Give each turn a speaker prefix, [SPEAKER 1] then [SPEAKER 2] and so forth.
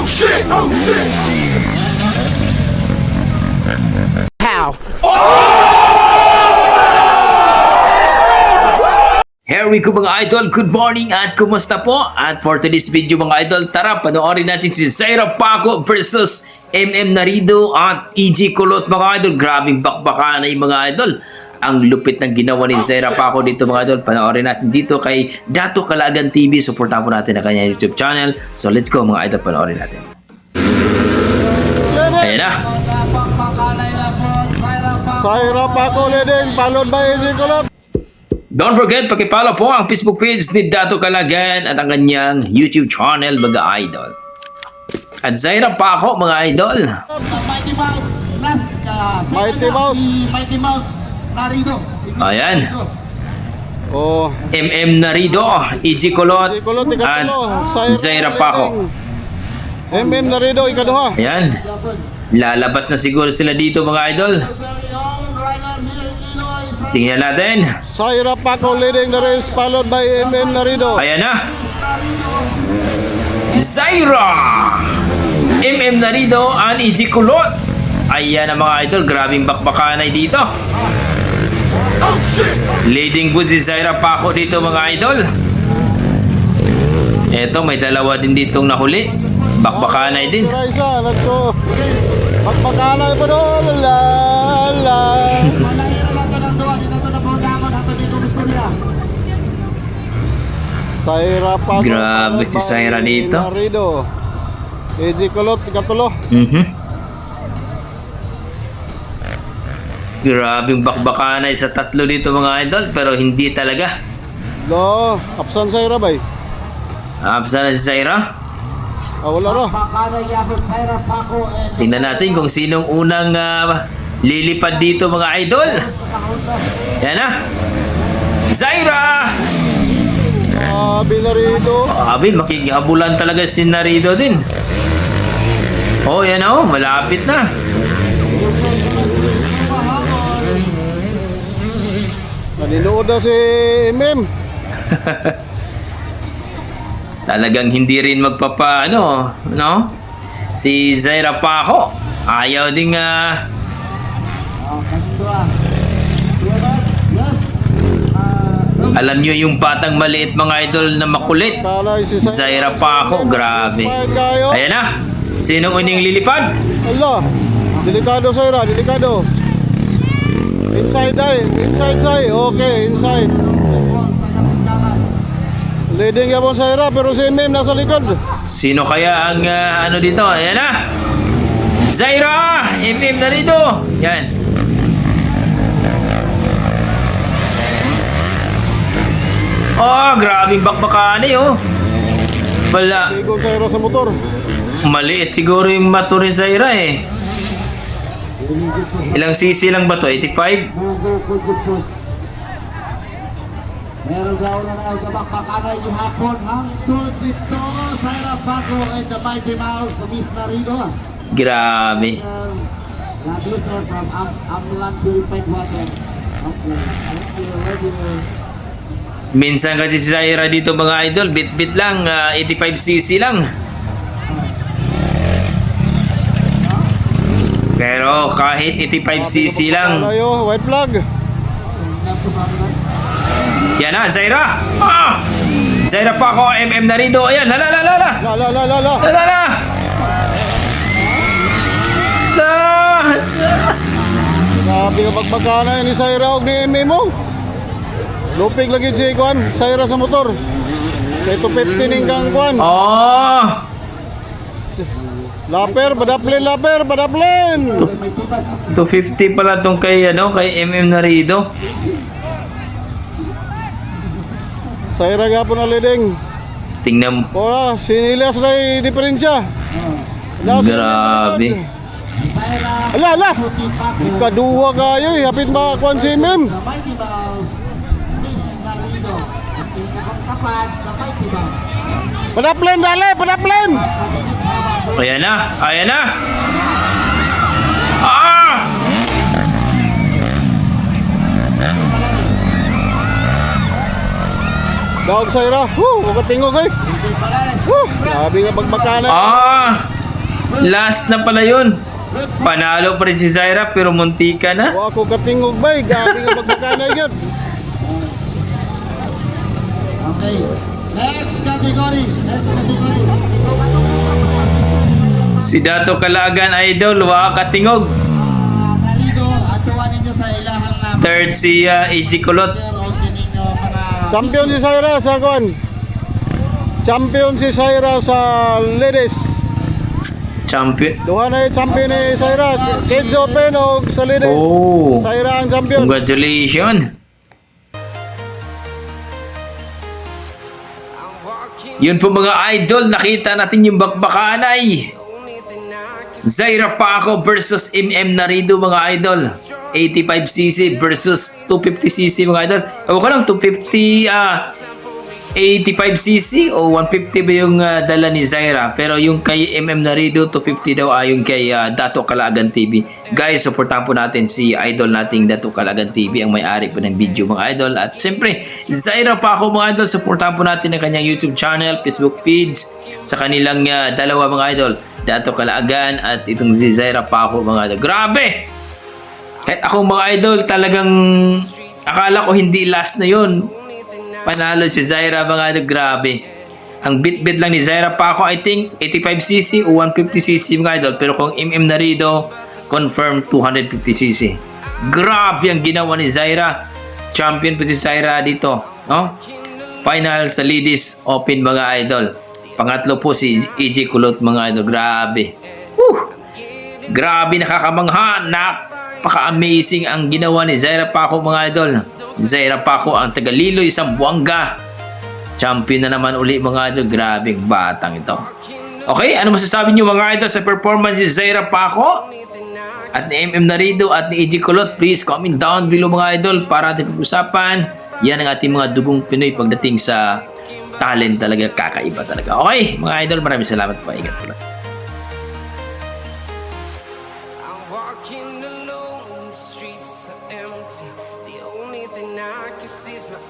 [SPEAKER 1] Oh shit! Oh shit!
[SPEAKER 2] How?
[SPEAKER 3] Here we go mga idol, good morning at kumusta po? At for today's video mga idol, tara panoorin natin si Zaira Paco versus MM Narido at EG Kulot mga idol. Grabing bakbakan na yung mga idol. Ang lupit ng ginawa ni Zaira Paco dito mga idol. Panoorin natin dito kay Dato Calagan TV. Supportan po natin ang kanyang YouTube channel. So let's go mga idol, panoorin natin. Ayan na.
[SPEAKER 4] Zaira Paco leading, followed by EG Kulot.
[SPEAKER 3] Don't forget, pakipollow po ang Facebook page ni Dato Calagan at ang kanyang YouTube channel mga idol. At Zaira Paco mga idol.
[SPEAKER 5] Mighty Mouse,
[SPEAKER 4] Mighty Mouse.
[SPEAKER 5] Mighty Mouse, Narido.
[SPEAKER 3] Ayan.
[SPEAKER 4] Oh,
[SPEAKER 3] MM Narido, EG Kulot,
[SPEAKER 4] EG Kulot,
[SPEAKER 3] at
[SPEAKER 4] ikatulo.
[SPEAKER 3] Zaira Paco.
[SPEAKER 4] MM Narido, ikaduha.
[SPEAKER 3] Ayan. Lalabas na siguro sila dito mga idol. Tingnan natin.
[SPEAKER 4] Zaira Paco leading the race, followed by MM Narido.
[SPEAKER 3] Ayan na. Zaira! MM Narido and EG Kulot. Ayan ang mga idol. Grabing bakbakanay dito. Leading good si Zaira Paco dito mga idol. Eto, may dalawa din ditong nahuli. Bakbakanay din.
[SPEAKER 4] Raisa, nagso. Magpakanay pa doon. La, la.
[SPEAKER 5] Malahira na ito ng duwa, dito na bundangon, ato dito gusto niya.
[SPEAKER 4] Zaira Paco.
[SPEAKER 3] Grabe si Zaira dito.
[SPEAKER 4] Narido. EG Kulot, ikatulo.
[SPEAKER 3] Grabing bakbakanay sa tatlo dito mga idol. Pero hindi talaga.
[SPEAKER 4] Lo, absan Zaira bay.
[SPEAKER 3] Absa na si Zaira.
[SPEAKER 4] Wala ro.
[SPEAKER 5] Pakanay yapon, Zaira Paco, and
[SPEAKER 3] Tingnan natin kung sinong unang lilipad dito mga idol. Yan na. Zaira!
[SPEAKER 4] Narido.
[SPEAKER 3] Abi, makikihabulan talaga si Narido din. Oh, yan na oh. Malapit na.
[SPEAKER 4] Nanilood na si MM.
[SPEAKER 3] Talagang hindi rin magpapaano, no? Si Zaira Paco. Ayaw ding
[SPEAKER 5] yes.
[SPEAKER 3] alam nyo yung batang maliit mga idol na makulit.
[SPEAKER 4] Kalay si
[SPEAKER 3] Zaira Paco, grabe. Ayan na. Sinong uning lilipad?
[SPEAKER 4] Allah, delikado Zaira, delikado. Inside ay, inside say, okay, inside. Leading yapon Zaira pero si MM nasa likod.
[SPEAKER 3] Sino kaya ang ano dito? Ayan na. Zaira! MM na rito. Yan. Oh, grabing bakbakan eh oh. Wala.
[SPEAKER 4] Ligo Zaira sa motor.
[SPEAKER 3] Maliit siguro yung mato ni Zaira eh. Ilang cc lang ba to? 85?
[SPEAKER 5] Meron daw na naagabak pakanay ihapon hangtod dito Zaira Paco and the Mighty Mouse, Miss Narido.
[SPEAKER 3] Grabe.
[SPEAKER 5] Lagi sir from Amlan Purified Water. Okay, thank you, love you.
[SPEAKER 3] Minsan kasi si Zaira dito mga idol, bit-bit lang, 85cc lang. Pero kahit 85cc lang.
[SPEAKER 4] Tayo, white flag.
[SPEAKER 3] Yan na, Zaira! Ah! Zaira Paco, MM Narido. Ayan, la.
[SPEAKER 4] La la la la la.
[SPEAKER 3] La.
[SPEAKER 4] Sabi nga pagpagkana ni Zaira og ni MM mo. Lupig lagi si Kwan, Zaira sa motor. Kay 250 ning kang Kwan.
[SPEAKER 3] Oh!
[SPEAKER 4] Laper, badaplen.
[SPEAKER 3] 250 pala tong kay MM Narido.
[SPEAKER 4] Zaira gapon na leading.
[SPEAKER 3] Tingnan mo.
[SPEAKER 4] Ora, sinilas na yung diferensya.
[SPEAKER 3] Grabe.
[SPEAKER 4] Ala. Ikaduha kayo eh. Hapit makakuan si MM.
[SPEAKER 5] The Mighty Mouse, Miss Narido. Ang pinakatapat, the Mighty Mouse.
[SPEAKER 4] Padaplen.
[SPEAKER 3] Ayan na. Ah!
[SPEAKER 4] Dawag Zaira. Woo, makatingog eh. Woo, sabi nga pagmakana.
[SPEAKER 3] Ah! Last na pala yun. Panalo pa rin si Zaira pero muntika na.
[SPEAKER 4] O ako katingog bay, gabi nga magbakanay yun.
[SPEAKER 5] Okay. Next category.
[SPEAKER 3] Si Dato Kalagan Idol, wakatingog.
[SPEAKER 5] Narido, atuan ninyo sa ilahang
[SPEAKER 3] Third si AG Kulot.
[SPEAKER 5] okay ninyo mga
[SPEAKER 4] Champion si Zaira sa kuan. Champion si Zaira sa ladies.
[SPEAKER 3] Champion.
[SPEAKER 4] Duha na yung champion ni Zaira. Kids Open o sa ladies.
[SPEAKER 3] Oh,
[SPEAKER 4] Zaira ang champion.
[SPEAKER 3] congratulations. Yun po mga idol, nakita natin yung bakbakanay. Zaira Paco versus Narido mga idol. 85cc versus 250cc mga idol. Ewan ko lang, 85cc o 150 ba yung dala ni Zaira. Pero yung kay Narido, 250 daw ayon kay Dato Kalagan TV. Guys, supportan po natin si idol nating Dato Kalagan TV, ang may-ari po ng video mga idol. At siyempre, Zaira Paco mga idol, supportan po natin ang kanyang YouTube channel, Facebook page, sa kanilang dalawa mga idol, Dato Kalagan at itong si Zaira Paco mga idol. Grabe! Kahit ako mga idol, talagang akala ko hindi last na yun. Panalo si Zaira mga idol, grabe. Ang bit-bit lang ni Zaira Paco, I think 85cc o 150cc mga idol. Pero kung Narido, confirm 250cc. Grabe ang ginawa ni Zaira. Champion po si Zaira dito, no? Final sa Ladies Open mga idol. Pangatlo po si AG Kulot mga idol. Grabe. Grabe, nakakamangha. Napaka-amazing ang ginawa ni Zaira Paco mga idol. Zaira Paco ang taga-Liloy, Zamboanga. Champion na naman uli mga idol. Grabe, batang ito. Okay, ano masasabi niyo mga idol sa performance ni Zaira Paco at ni Narido at ni AG Kulot? Please comment down below mga idol para natin pag-usapan. Yan ang ating mga dugong Pinoy pagdating sa talent talaga, kakaiba talaga. Okay, mga idol, maraming salamat po. Ingat po.
[SPEAKER 2] Walking alone, the streets are empty. The only thing I can see is my